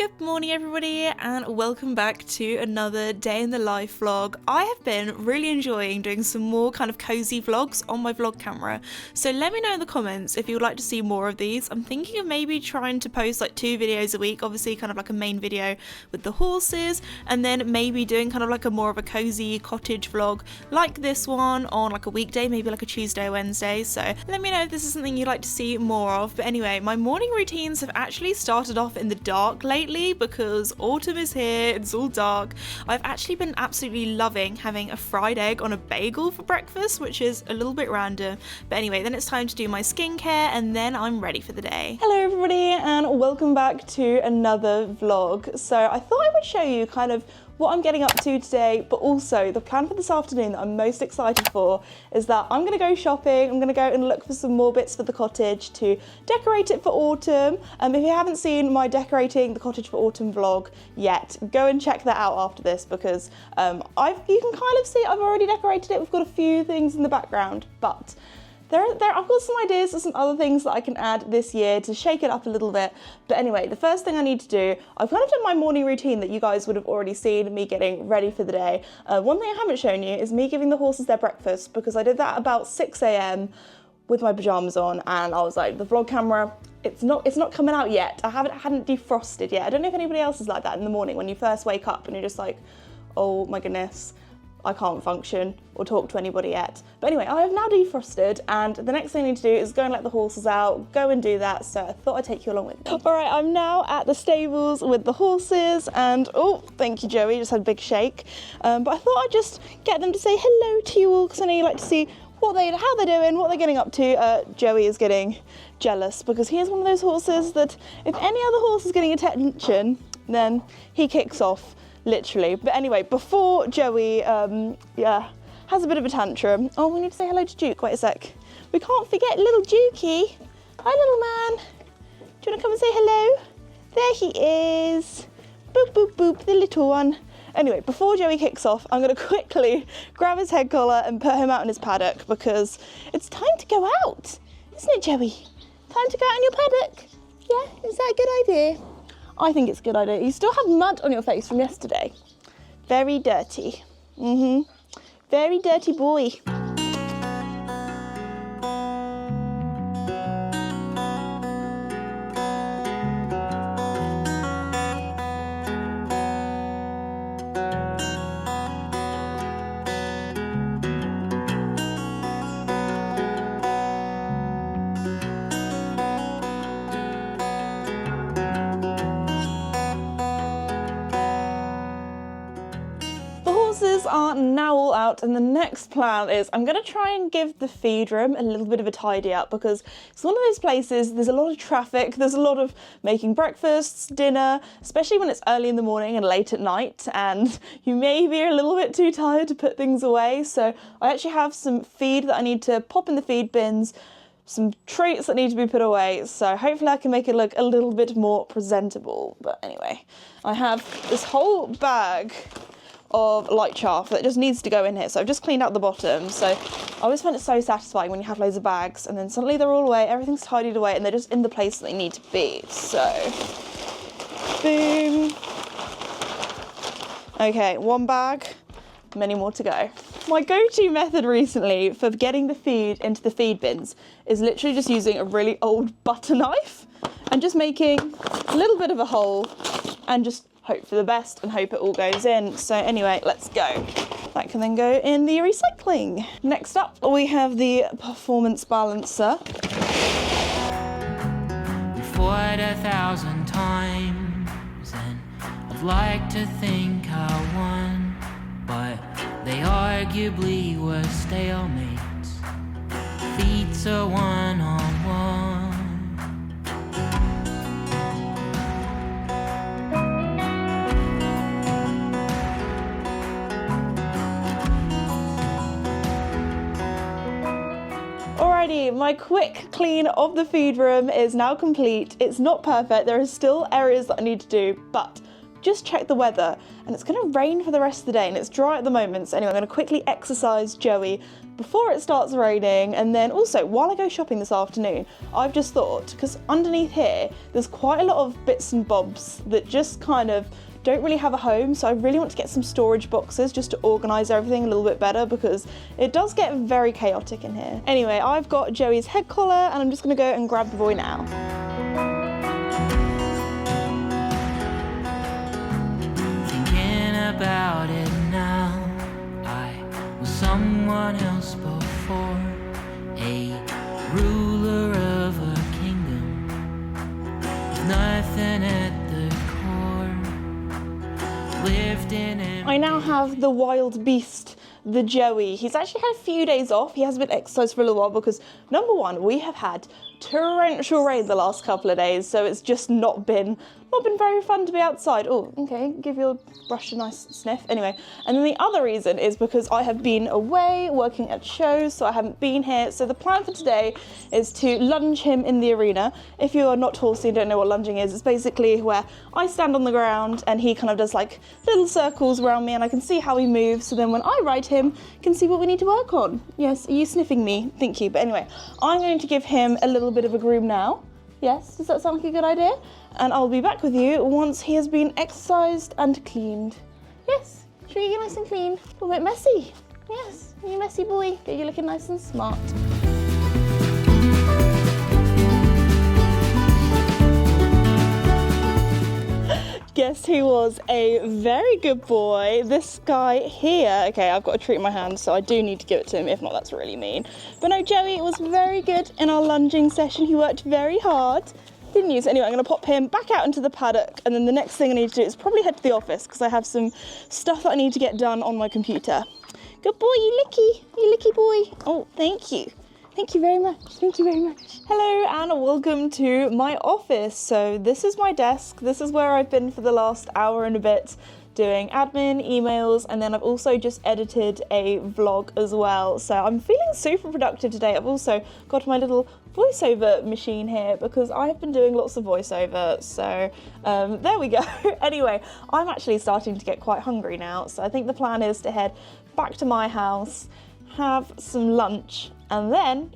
Good morning everybody and welcome back to another day in the life vlog. I have been really enjoying doing some more kind of cozy vlogs on my vlog camera, so let me know in the comments if you would like to see more of these. I'm thinking of maybe trying to post like 2 videos a week, obviously kind of like a main video with the horses, and then maybe doing kind of like a more of a cozy cottage vlog like this one on like a weekday, maybe like a Tuesday or Wednesday. So let me know if this is something you'd like to see more of. But anyway, my morning routines have actually started off in the dark lately because autumn is here, it's all dark. I've actually been absolutely loving having a fried egg on a bagel for breakfast, which is a little bit random. But anyway, then it's time to do my skincare and then I'm ready for the day. Hello everybody and welcome back to another vlog. So I thought I would show you kind of what I'm getting up to today, but also the plan for this afternoon that I'm most excited for is that I'm going to go shopping. I'm going to go and look for some more bits for the cottage to decorate it for autumn. If you haven't seen my decorating the cottage for autumn vlog yet, go and check that out after this because you can kind of see I've already decorated it. We've got a few things in the background, but I've got some ideas for some other things that I can add this year to shake it up a little bit. But anyway, the first thing I need to do, I've kind of done my morning routine that you guys would have already seen, me getting ready for the day. One thing I haven't shown you is me giving the horses their breakfast because I did that about 6 AM with my pajamas on, and I was like, the vlog camera, it's not coming out yet. I hadn't defrosted yet. I don't know if anybody else is like that in the morning when you first wake up and you're just like, oh my goodness, I can't function or talk to anybody yet. But anyway, I have now defrosted and the next thing I need to do is go and let the horses out, go and do that. So I thought I'd take you along with me. All right, I'm now at the stables with the horses and, oh, thank you, Joey, just had a big shake. But I thought I'd just get them to say hello to you all because I know you like to see how they're doing, what they're getting up to. Joey is getting jealous because he is one of those horses that if any other horse is getting attention, then he kicks off. Literally. But anyway, before Joey has a bit of a tantrum. Oh, we need to say hello to Duke. Wait a sec. We can't forget little Dukey. Hi, little man. Do you want to come and say hello? There he is. Boop, boop, boop, the little one. Anyway, before Joey kicks off, I'm going to quickly grab his head collar and put him out in his paddock because it's time to go out. Isn't it, Joey? Time to go out in your paddock. Yeah? Is that a good idea? I think it's a good idea. You still have mud on your face from yesterday. Very dirty. Very dirty boy. Are now all out and the next plan is I'm going to try and give the feed room a little bit of a tidy up because it's one of those places, there's a lot of traffic, there's a lot of making breakfasts, dinner, especially when it's early in the morning and late at night and you may be a little bit too tired to put things away. So I actually have some feed that I need to pop in the feed bins, some treats that need to be put away, so hopefully I can make it look a little bit more presentable. But anyway, I have this whole bag of light chaff that just needs to go in here, so I've just cleaned out the bottom. So I always find it so satisfying when you have loads of bags and then suddenly they're all away, everything's tidied away and they're just in the place that they need to be. So boom. Okay, one bag, many more to go. My go-to method recently for getting the feed into the feed bins is literally just using a really old butter knife and just making a little bit of a hole and just hope for the best and hope it all goes in. So anyway, let's go. That can then go in the recycling. Next up, we have the performance balancer. We fought 1,000 times and I'd like to think I won, but they arguably were stalemates. Defeats are one-on-one. Alrighty, my quick clean of the feed room is now complete. It's not perfect, there are still areas that I need to do, but just checked the weather and it's going to rain for the rest of the day and it's dry at the moment. So anyway, I'm going to quickly exercise Joey before it starts raining, and then also while I go shopping this afternoon, I've just thought, because underneath here there's quite a lot of bits and bobs that just kind of don't really have a home, so I really want to get some storage boxes just to organise everything a little bit better because it does get very chaotic in here. Anyway, I've got Joey's head collar and I'm just going to go and grab the boy now. Thinking about it now, I was someone else before, a ruler of a kingdom with nothing at the core, lived in I now have the wild beast, the Joey. He's actually had a few days off. He hasn't been exercised for a little while because, number one, we have had torrential rain the last couple of days, so it's just not been very fun to be outside. Oh, okay, give your brush a nice sniff. Anyway, and then the other reason is because I have been away working at shows, so I haven't been here. So the plan for today is to lunge him in the arena. If you are not horsey and don't know what lunging is, it's basically where I stand on the ground and he kind of does like little circles around me and I can see how he moves. So then when I ride him, I can see what we need to work on. Yes, are you sniffing me? Thank you. But anyway, I'm going to give him a little bit of a groom now. Yes, does that sound like a good idea? And I'll be back with you once he has been exercised and cleaned. Yes, should we get nice and clean? A little bit messy. Yes, you messy boy. Get you looking nice and smart. Guess who was a very good boy? This guy here. Okay, I've got a treat in my hand, so I do need to give it to him. If not, that's really mean. But no, Joey was very good in our lunging session. He worked very hard. Didn't use it. Anyway, I'm going to pop him back out into the paddock, and then the next thing I need to do is probably head to the office because I have some stuff that I need to get done on my computer. Good boy, you licky boy. Oh, thank you. Thank you very much. Thank you very much. Hello and welcome to my office. So this is my desk. This is where I've been for the last hour and a bit doing admin, emails, and then I've also just edited a vlog as well. So I'm feeling super productive today. I've also got my little voiceover machine here because I've been doing lots of voiceover. So there we go. Anyway, I'm actually starting to get quite hungry now. So I think the plan is to head back to my house, have some lunch, and then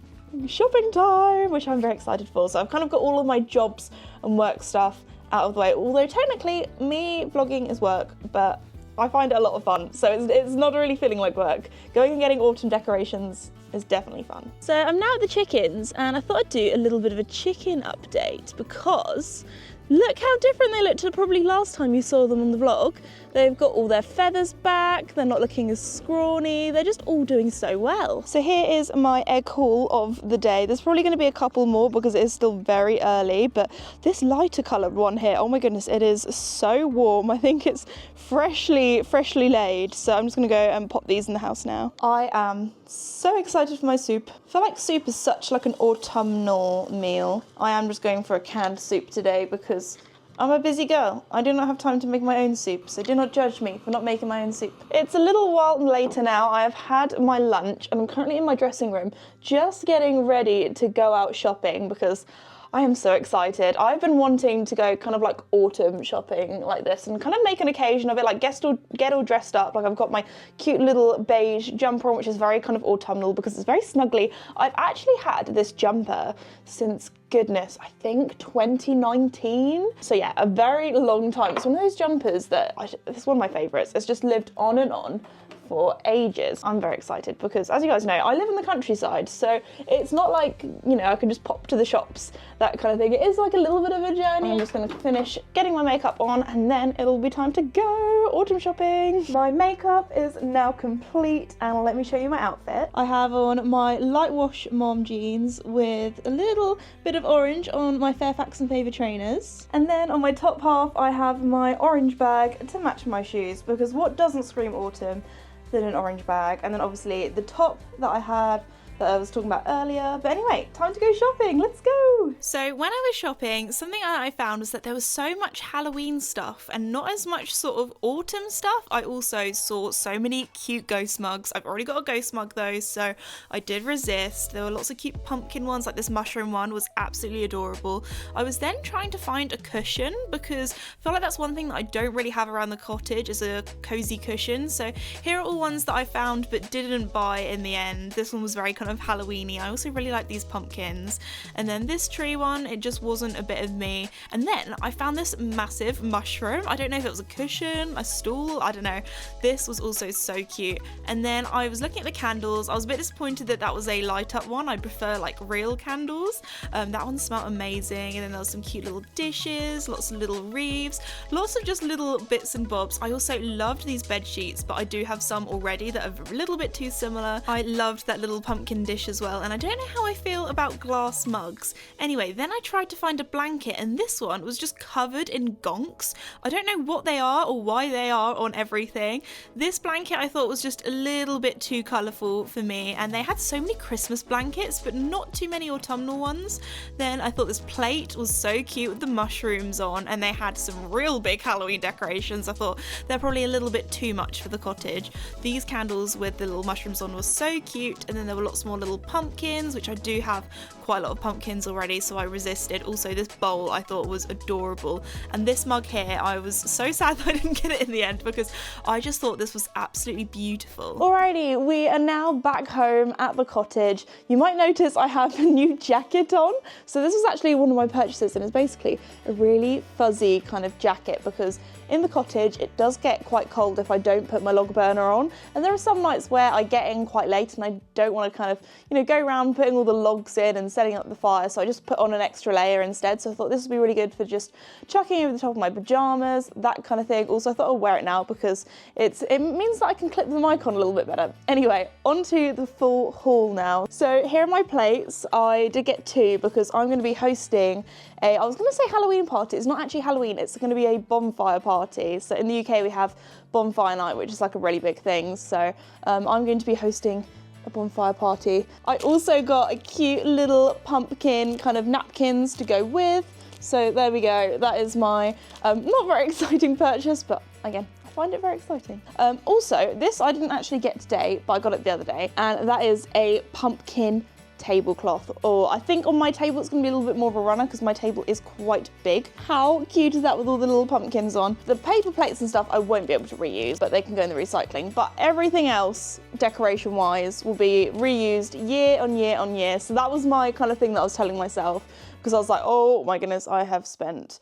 shopping time, which I'm very excited for. So I've kind of got all of my jobs and work stuff out of the way, although technically me vlogging is work, but I find it a lot of fun, so it's not really feeling like work. Going and getting autumn decorations is definitely fun. So I'm now at the chickens and I thought I'd do a little bit of a chicken update because look how different they look to probably last time you saw them on the vlog. They've got all their feathers back, they're not looking as scrawny, they're just all doing so well. So here is my egg haul of the day. There's probably going to be a couple more because it is still very early, but this lighter coloured one here, oh my goodness, it is so warm. I think it's freshly laid, so I'm just going to go and pop these in the house now. I am so excited for my soup. I feel like soup is such like an autumnal meal. I am just going for a canned soup today because I'm a busy girl. I do not have time to make my own soup, so do not judge me for not making my own soup. It's a little while later now. I have had my lunch and I'm currently in my dressing room just getting ready to go out shopping because I am so excited. I've been wanting to go kind of like autumn shopping like this and kind of make an occasion of it, like get all dressed up. Like I've got my cute little beige jumper on, which is very kind of autumnal because it's very snuggly. I've actually had this jumper since, goodness, I think 2019. So yeah, a very long time. It's one of those jumpers that, it's one of my favourites. It's just lived on and on for ages. I'm very excited because, as you guys know, I live in the countryside, so it's not like, you know, I can just pop to the shops, that kind of thing. It is like a little bit of a journey. I'm just going to finish getting my makeup on and then it'll be time to go autumn shopping. My makeup is now complete and let me show you my outfit. I have on my light wash mom jeans with a little bit of orange on my Fairfax and Favour trainers, and then on my top half I have my orange bag to match my shoes because what doesn't scream autumn than an orange bag. And then obviously the top that I had that I was talking about earlier. But anyway, time to go shopping. Let's go. So when I was shopping, something that I found was that there was so much Halloween stuff and not as much sort of autumn stuff. I also saw so many cute ghost mugs. I've already got a ghost mug though, so I did resist. There were lots of cute pumpkin ones, like this mushroom one was absolutely adorable. I was then trying to find a cushion because I feel like that's one thing that I don't really have around the cottage is a cozy cushion. So here are all ones that I found but didn't buy in the end. This one was very kind of Halloween-y. I also really like these pumpkins. And then this tree one, it just wasn't a bit of me. And then I found this massive mushroom. I don't know if it was a cushion, a stool, I don't know. This was also so cute. And then I was looking at the candles. I was a bit disappointed that that was a light up one. I prefer like real candles. That one smelled amazing. And then there was some cute little dishes, lots of little wreaths, lots of just little bits and bobs. I also loved these bed sheets, but I do have some already that are a little bit too similar. I loved that little pumpkin dish as well. And I don't know how I feel about glass mugs. Anyway, then I tried to find a blanket and this one was just covered in gonks. I don't know what they are or why they are on everything. This blanket I thought was just a little bit too colourful for me, and they had so many Christmas blankets but not too many autumnal ones. Then I thought this plate was so cute with the mushrooms on, and they had some real big Halloween decorations. I thought they're probably a little bit too much for the cottage. These candles with the little mushrooms on were so cute, and then there were lots more little pumpkins, which I do have quite a lot of pumpkins already, so I resisted. Also, this bowl I thought was adorable, and this mug here, I was so sad that I didn't get it in the end because I just thought this was absolutely beautiful. Alrighty, we are now back home at the cottage. You might notice I have a new jacket on. So this was actually one of my purchases, and it's basically a really fuzzy kind of jacket because in the cottage it does get quite cold if I don't put my log burner on, and there are some nights where I get in quite late and I don't want to kind of, you know, go around putting all the logs in and setting up the fire, so I just put on an extra layer instead. So I thought this would be really good for just chucking over the top of my pajamas, that kind of thing. Also I thought I'll wear it now because it means that I can clip the mic on a little bit better. Anyway, onto the full haul now. So here are my plates. I did get two because I'm going to be hosting I was going to say Halloween party. It's not actually Halloween, it's going to be a bonfire party. So in the UK we have bonfire night, which is like a really big thing. So I'm going to be hosting a bonfire party. I also got a cute little pumpkin kind of napkins to go with. So there we go. That is my not very exciting purchase, but again, I find it very exciting. Also, this I didn't actually get today, but I got it the other day, and that is a pumpkin tablecloth, or I think on my table it's going to be a little bit more of a runner because my table is quite big. How cute is that with all the little pumpkins on? The paper plates and stuff I won't be able to reuse, but they can go in the recycling. But everything else, decoration wise, will be reused year on year on year. So that was my kind of thing that I was telling myself, because I was like, oh my goodness, I have spent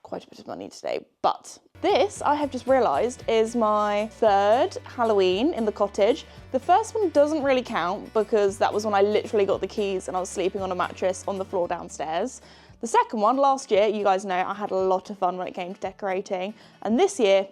quite a bit of money today. But this, I have just realised, is my third Halloween in the cottage. The first one doesn't really count because that was when I literally got the keys and I was sleeping on a mattress on the floor downstairs. The second one, last year, you guys know I had a lot of fun when it came to decorating. And this year,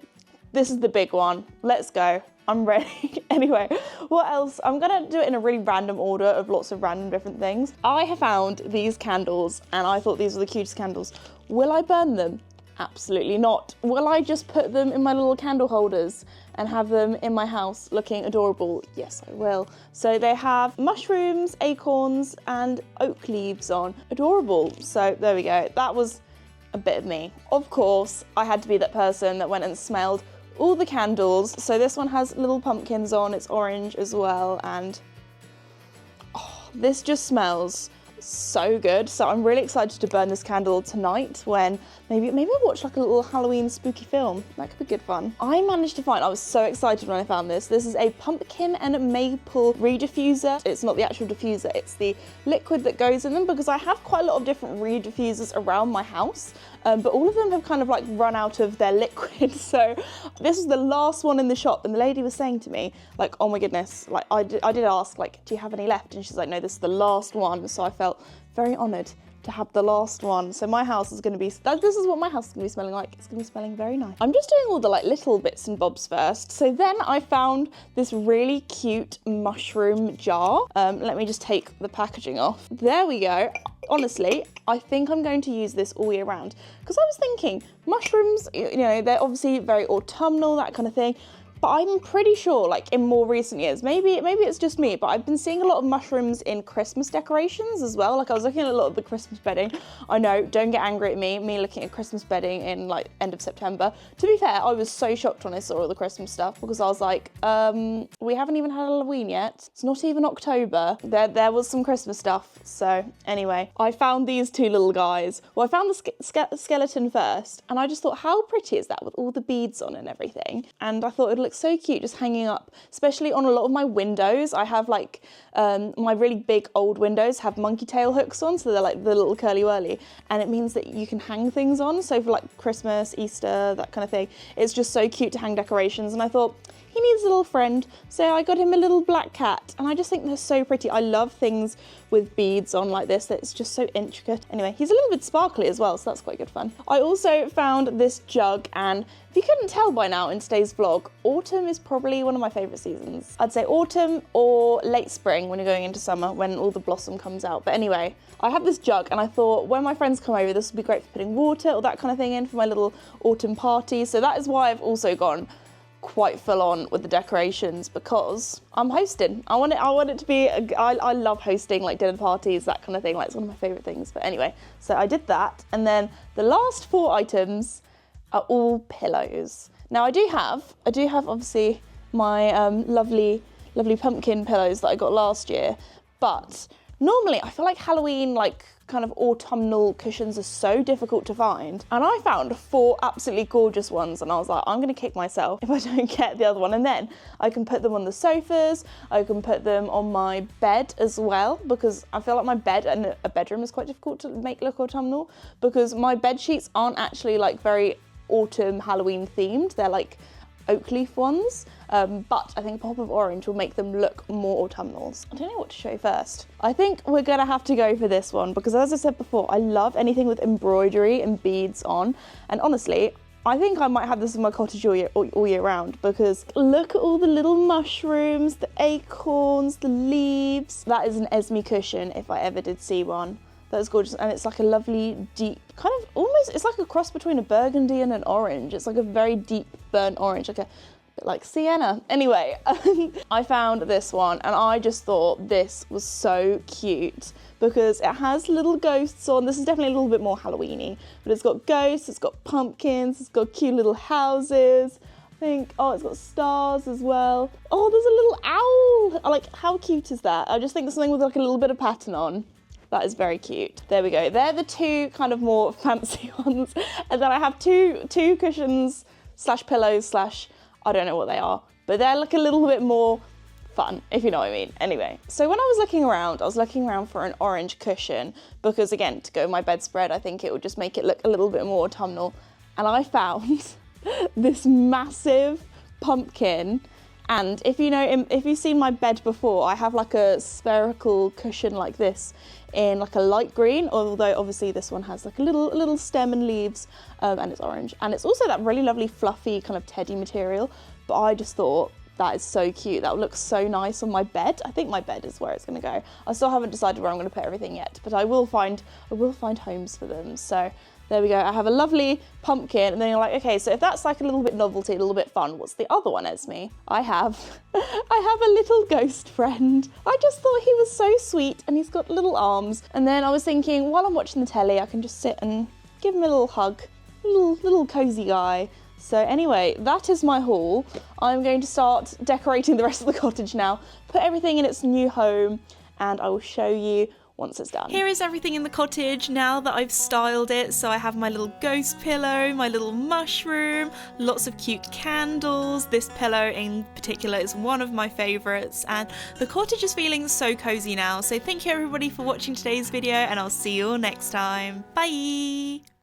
this is the big one. Let's go. I'm ready. Anyway, what else? I'm gonna do it in a really random order of lots of random different things. I have found these candles and I thought these were the cutest candles. Will I burn them? Absolutely not. Will I just put them in my little candle holders and have them in my house looking adorable? Yes, I will. So they have mushrooms, acorns, and oak leaves on. Adorable. So there we go. That was a bit of me. Of course, I had to be that person that went and smelled all the candles. So this one has little pumpkins on. It's orange as well. And oh, this just smells so good. So I'm really excited to burn this candle tonight when maybe I'll watch like a little Halloween spooky film. That could be good fun. I managed to find, I was so excited when I found this. This is a pumpkin and maple reed diffuser. It's not the actual diffuser, it's the liquid that goes in them, because I have quite a lot of different reed diffusers around my house. But all of them have kind of like run out of their liquid. So this is the last one in the shop, and the lady was saying to me like, oh my goodness, like I did ask like, do you have any left? And she's like, no, this is the last one. So I felt very honoured to have the last one. So my house is going to be, this is what my house is going to be smelling like. It's going to be smelling very nice. I'm just doing all the like little bits and bobs first. So then I found this really cute mushroom jar. Let me just take the packaging off. There we go. Honestly, I think I'm going to use this all year round, because I was thinking mushrooms, you know, they're obviously very autumnal, that kind of thing. But I'm pretty sure, like in more recent years, maybe it's just me, but I've been seeing a lot of mushrooms in Christmas decorations as well. Like I was looking at a lot of the Christmas bedding. I know, don't get angry at me looking at Christmas bedding in like end of September. To be fair, I was so shocked when I saw all the Christmas stuff because I was like, we haven't even had Halloween yet. It's not even October. There was some Christmas stuff. So anyway, I found these two little guys. Well, I found the skeleton first, and I just thought, how pretty is that with all the beads on and everything? And I thought it looked so cute just hanging up, especially on a lot of my windows. I have like, my really big old windows have monkey tail hooks on, so they're like the little curly whirly, and it means that you can hang things on. So for like Christmas, Easter, that kind of thing, it's just so cute to hang decorations. And I thought, he needs a little friend, so I got him a little black cat, and I just think they're so pretty. I love things with beads on like this, that's just so intricate. Anyway, he's a little bit sparkly as well, so that's quite good fun. I also found this jug, and if you couldn't tell by now in today's vlog, autumn is probably one of my favourite seasons. I'd say autumn or late spring when you're going into summer, when all the blossom comes out. But anyway, I have this jug, and I thought when my friends come over, this would be great for putting water or that kind of thing in for my little autumn party. So that is why I've also gone quite full on with the decorations, because I'm hosting. I want it to be, I love hosting like dinner parties, that kind of thing. Like it's one of my favourite things. But anyway, so I did that. And then the last 4 items are all pillows. Now I do have obviously my lovely pumpkin pillows that I got last year, but normally I feel like Halloween, like kind of autumnal cushions are so difficult to find, and I found 4 absolutely gorgeous ones, and I was like, I'm gonna kick myself if I don't get the other one. And then I can put them on the sofas, I can put them on my bed as well, because I feel like my bed and a bedroom is quite difficult to make look autumnal, because my bed sheets aren't actually like very autumn Halloween themed, they're like oak leaf ones, but I think a pop of orange will make them look more autumnals. I don't know what to show you first. I think we're gonna have to go for this one, because as I said before, I love anything with embroidery and beads on, and honestly, I think I might have this in my cottage all year round, because look at all the little mushrooms, the acorns, the leaves. That is an Esme cushion if I ever did see one. That is gorgeous, and it's like a lovely deep, kind of almost, it's like a cross between a burgundy and an orange. It's like a very deep burnt orange, like a bit like sienna. Anyway, I found this one, and I just thought this was so cute because it has little ghosts on. This is definitely a little bit more Halloweeny, but it's got ghosts, it's got pumpkins, it's got cute little houses. I think, oh, it's got stars as well. Oh, there's a little owl. I like, how cute is that? I just think there's something with like a little bit of pattern on. That is very cute. There we go. They're the 2 kind of more fancy ones. And then I have two cushions / pillows / I don't know what they are, but they're like a little bit more fun, if you know what I mean. Anyway, so when I was looking around for an orange cushion, because again, to go with my bedspread, I think it would just make it look a little bit more autumnal. And I found this massive pumpkin. And if you've seen my bed before, I have like a spherical cushion like this in like a light green, although obviously this one has like a little stem and leaves, and it's orange. And it's also that really lovely fluffy kind of teddy material, but I just thought that is so cute. That would look so nice on my bed. I think my bed is where it's gonna go. I still haven't decided where I'm gonna put everything yet, but I will find homes for them. So there we go. I have a lovely pumpkin, and then you're like, okay, so if that's like a little bit novelty, a little bit fun, what's the other one, Esme? I have a little ghost friend. I just thought he was so sweet, and he's got little arms. And then I was thinking, while I'm watching the telly, I can just sit and give him a little hug, little cozy guy. So anyway, that is my haul. I'm going to start decorating the rest of the cottage now, put everything in its new home, and I will show you once it's done. Here is everything in the cottage now that I've styled it. So I have my little ghost pillow, my little mushroom, lots of cute candles. This pillow in particular is one of my favourites, and the cottage is feeling so cozy now. So thank you everybody for watching today's video, and I'll see you all next time. Bye!